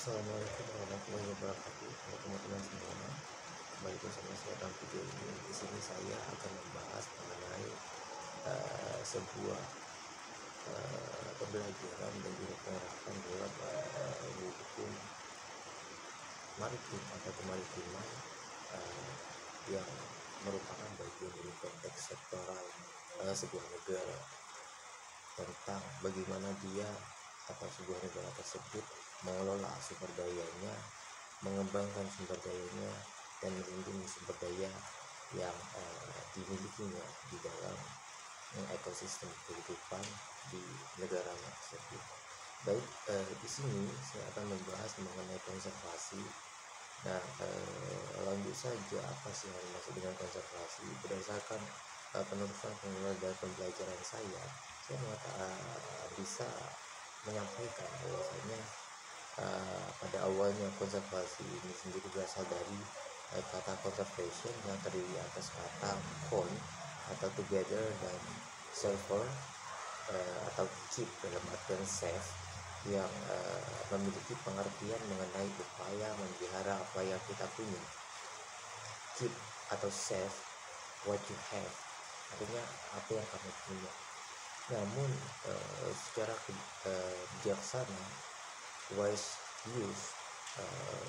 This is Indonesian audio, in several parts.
Assalamualaikum warahmatullahi wabarakatuh. Halo teman-teman semua, kembali bersama saya dalam video ini. Di sini saya akan membahas mengenai sebuah pembelajaran dan juga penerapan dalam hukum maritim atau kemaritiman yang merupakan bagian dari konteks sektoral sebuah negara, tentang bagaimana dia atau sebuah negara tersebut mengelola sumber dayanya, mengembangkan sumber dayanya, dan melindungi sumber daya yang dimilikinya di dalam ekosistem kehidupan di negaranya tersebut. Baik, di sini saya akan membahas mengenai konservasi. Nah, lanjut saja, apa sih yang dimaksud dengan konservasi? Berdasarkan penelusuran dan pembelajaran saya bisa menyampaikan bahwasanya pada awalnya konservasi ini sendiri berasal dari kata conservation yang terdiri atas kata con atau together dan server atau keep dalam artian safe, yang memiliki pengertian mengenai upaya memelihara apa yang kita punya. Keep atau save what you have, artinya apa yang kamu punya. Namun secara bijaksana, wise use,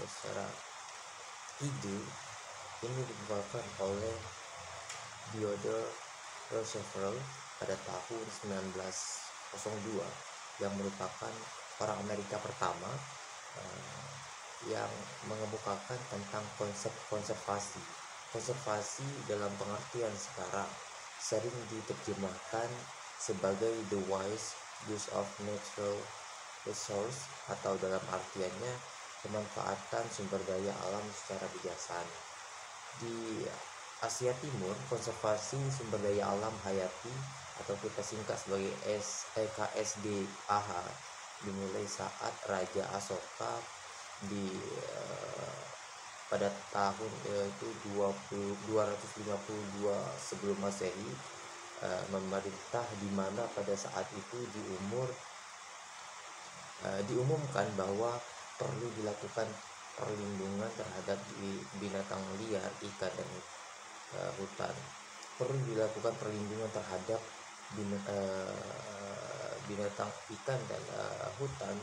secara ide ini dikembangkan oleh Theodore Roosevelt pada tahun 1902, yang merupakan orang Amerika pertama yang mengemukakan tentang konsep konservasi. Konservasi dalam pengertian sekarang sering diterjemahkan sebagai the wise use of natural resource, atau dalam artiannya pemanfaatan sumber daya alam secara bijaksana. Di Asia Timur, konservasi sumber daya alam hayati atau kita singkat sebagai KSDAH dimulai saat Raja Asoka pada tahun itu 252 sebelum Masehi memerintah, di mana pada saat itu diumumkan bahwa perlu dilakukan perlindungan terhadap binatang liar, ikan, dan hutan. Perlu dilakukan perlindungan terhadap binatang, ikan, dan hutan.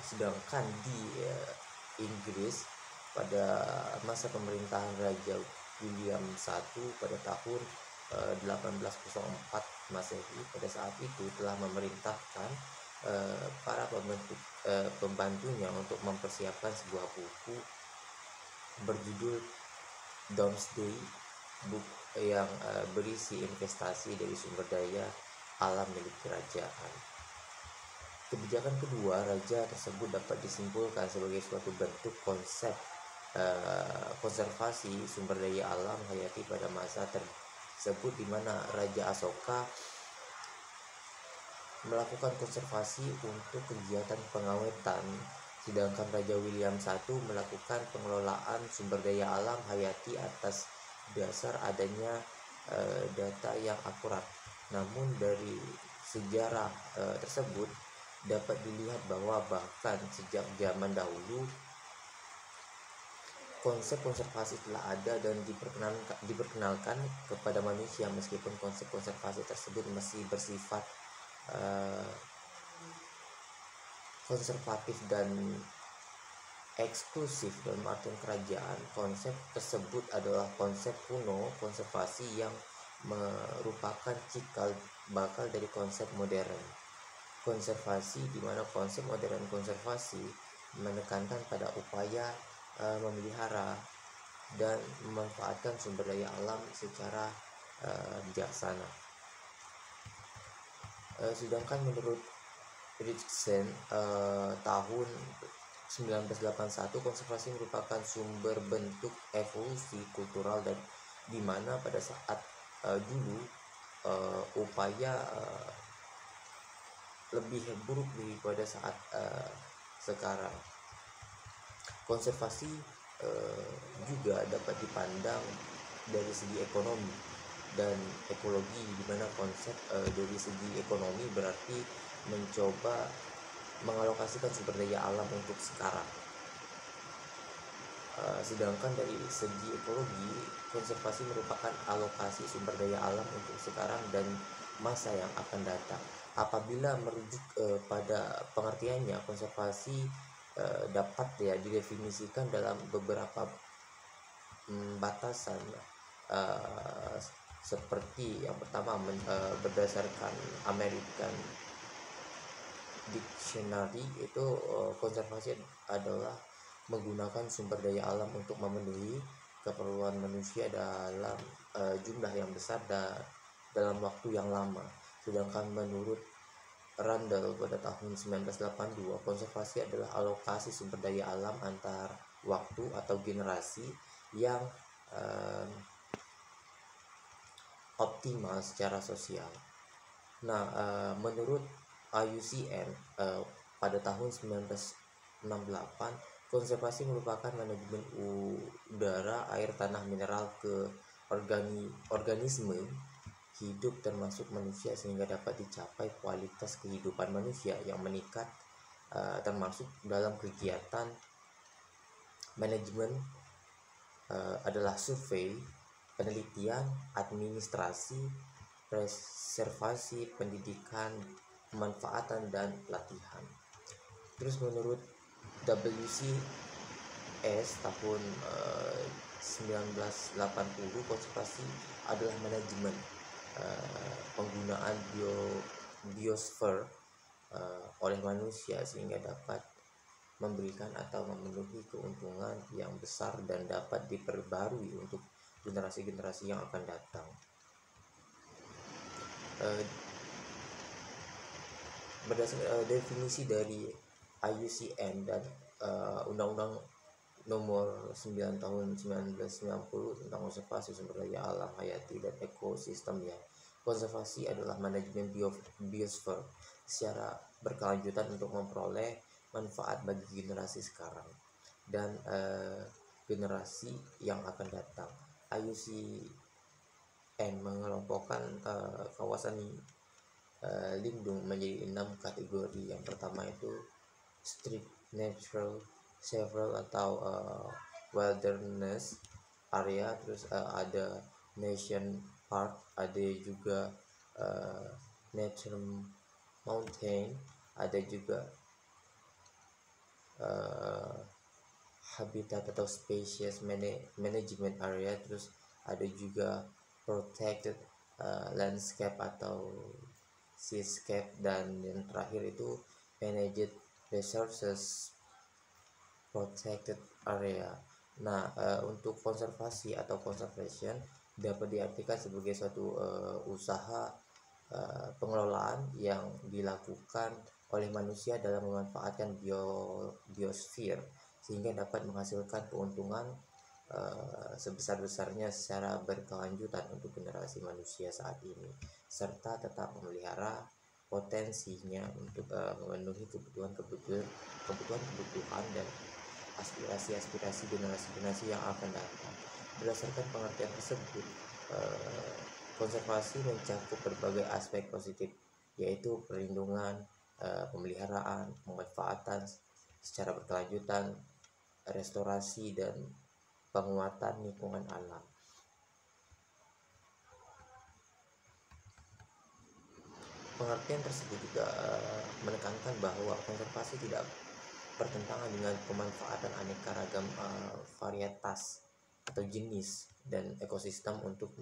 Sedangkan di Inggris pada masa pemerintahan Raja William I pada tahun 1804 Masehi, pada saat itu telah memerintahkan para pembantunya untuk mempersiapkan sebuah buku berjudul Domesday Book, yang berisi investasi dari sumber daya alam milik kerajaan. Kebijakan kedua raja tersebut dapat disimpulkan sebagai suatu bentuk konsep konservasi sumber daya alam hayati pada masa tersebut, di mana Raja Asoka melakukan konservasi untuk kegiatan pengawetan, sedangkan Raja William I melakukan pengelolaan sumber daya alam hayati atas dasar adanya data yang akurat. Namun dari sejarah tersebut dapat dilihat bahwa bahkan sejak zaman dahulu konsep konservasi telah ada dan diperkenalkan kepada manusia, meskipun konsep konservasi tersebut masih bersifat konservatif dan eksklusif dalam artian kerajaan. Konsep tersebut adalah konsep kuno konservasi yang merupakan cikal bakal dari konsep modern konservasi, di mana konsep modern konservasi menekankan pada upaya memelihara dan memanfaatkan sumber daya alam secara bijaksana. Sedangkan menurut Richardson tahun 1981, konservasi merupakan sumber bentuk evolusi kultural, dan di mana pada saat dulu upaya lebih buruk daripada saat sekarang. Konservasi juga dapat dipandang dari segi ekonomi dan ekologi, di mana konsep dari segi ekonomi berarti mencoba mengalokasikan sumber daya alam untuk sekarang. Sedangkan dari segi ekologi, konservasi merupakan alokasi sumber daya alam untuk sekarang dan masa yang akan datang. Apabila merujuk pada pengertiannya, konservasi dapat ya didefinisikan dalam beberapa batasan, uh, seperti yang pertama berdasarkan American Dictionary itu, konservasi adalah menggunakan sumber daya alam untuk memenuhi keperluan manusia dalam jumlah yang besar dalam waktu yang lama. Sedangkan menurut Randall pada tahun 1982, konservasi adalah alokasi sumber daya alam antar waktu atau generasi yang eh, optimal secara sosial. Nah, menurut IUCN pada tahun 1968, konservasi merupakan manajemen udara, air, tanah, mineral ke organisme hidup termasuk manusia sehingga dapat dicapai kualitas kehidupan manusia yang meningkat, termasuk dalam kegiatan manajemen adalah survei, penelitian, administrasi, preservasi, pendidikan, pemanfaatan, dan latihan. Terus menurut WCS tahun 1980, konservasi adalah manajemen penggunaan biosfer oleh manusia sehingga dapat memberikan atau memenuhi keuntungan yang besar dan dapat diperbarui untuk generasi-generasi yang akan datang. Berdasarkan definisi dari IUCN dan Undang-Undang Nomor 9 Tahun 1990 tentang konservasi sumber daya alam hayati dan ekosistem, ya, konservasi adalah manajemen biosfer secara berkelanjutan untuk memperoleh manfaat bagi generasi sekarang dan generasi yang akan datang. IUCN mengelompokkan kawasan lindung menjadi 6 kategori. Yang pertama itu strict natural several atau wilderness area, terus ada nation park, ada juga nature mountain, ada juga habitat atau species management area, terus ada juga protected landscape atau seascape, dan yang terakhir itu managed resources protected area. Nah, untuk konservasi atau conservation dapat diartikan sebagai suatu usaha pengelolaan yang dilakukan oleh manusia dalam memanfaatkan biosfer sehingga dapat menghasilkan keuntungan sebesar-besarnya secara berkelanjutan untuk generasi manusia saat ini, serta tetap memelihara potensinya untuk memenuhi kebutuhan dan aspirasi generasi-generasi yang akan datang. Berdasarkan pengertian tersebut, konservasi mencakup berbagai aspek positif, yaitu perlindungan, pemeliharaan, pemanfaatan secara berkelanjutan, restorasi, dan penguatan lingkungan alam. Pengertian tersebut juga menekankan bahwa konservasi tidak bertentangan dengan pemanfaatan aneka ragam varietas atau jenis dan ekosistem untuk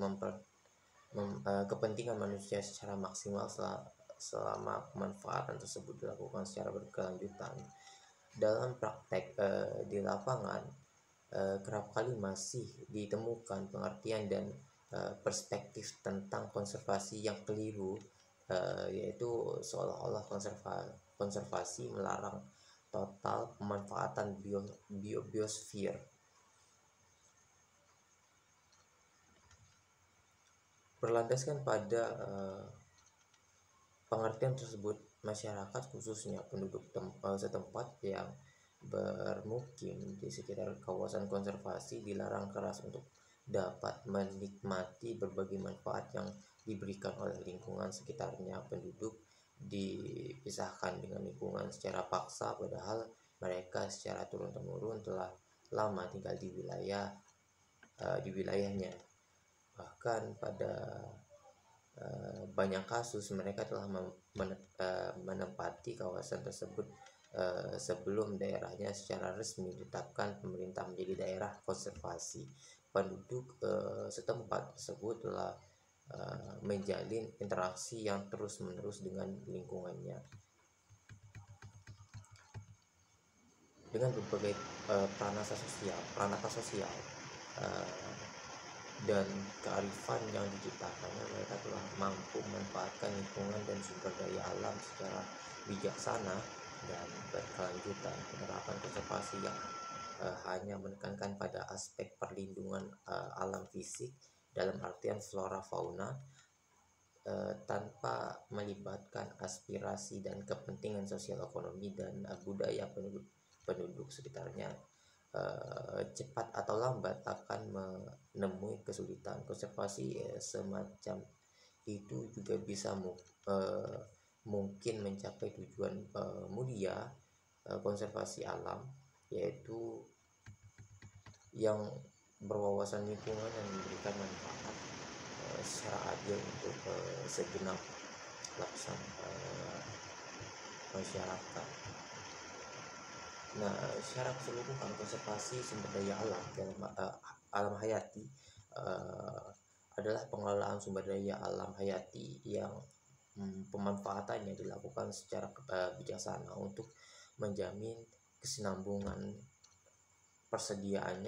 kepentingan manusia secara maksimal selama pemanfaatan tersebut dilakukan secara berkelanjutan. Dalam praktek di lapangan, kerap kali masih ditemukan pengertian dan perspektif tentang konservasi yang keliru, yaitu seolah-olah konservasi melarang total pemanfaatan biosfer. Berlandaskan pada pengertian tersebut, masyarakat khususnya penduduk setempat yang bermukim di sekitar kawasan konservasi dilarang keras untuk dapat menikmati berbagai manfaat yang diberikan oleh lingkungan sekitarnya. Penduduk dipisahkan dengan lingkungan secara paksa, padahal mereka secara turun-temurun telah lama tinggal di wilayahnya. Bahkan pada banyak kasus mereka telah menempati kawasan tersebut sebelum daerahnya secara resmi ditetapkan pemerintah menjadi daerah konservasi. Penduduk setempat tersebut telah menjalin interaksi yang terus-menerus dengan lingkungannya dengan berbagai peranata sosial dan kearifan yang diciptakannya. Mereka telah mampu memanfaatkan lingkungan dan sumber daya alam secara bijaksana dan berkelanjutan. Penerapan konservasi yang hanya menekankan pada aspek perlindungan alam fisik dalam artian flora fauna tanpa melibatkan aspirasi dan kepentingan sosial ekonomi dan budaya penduduk sekitarnya, cepat atau lambat akan menemui kesulitan. Konservasi semacam itu juga bisa mungkin mencapai tujuan mulia konservasi alam, yaitu yang berwawasan lingkungan dan memberikan manfaat secara adil untuk segenap lapisan masyarakat. Nah, secara keseluruhan konservasi sumber daya alam dalam alam hayati adalah pengelolaan sumber daya alam hayati yang pemanfaatannya dilakukan secara bijaksana untuk menjamin kesinambungan persediaannya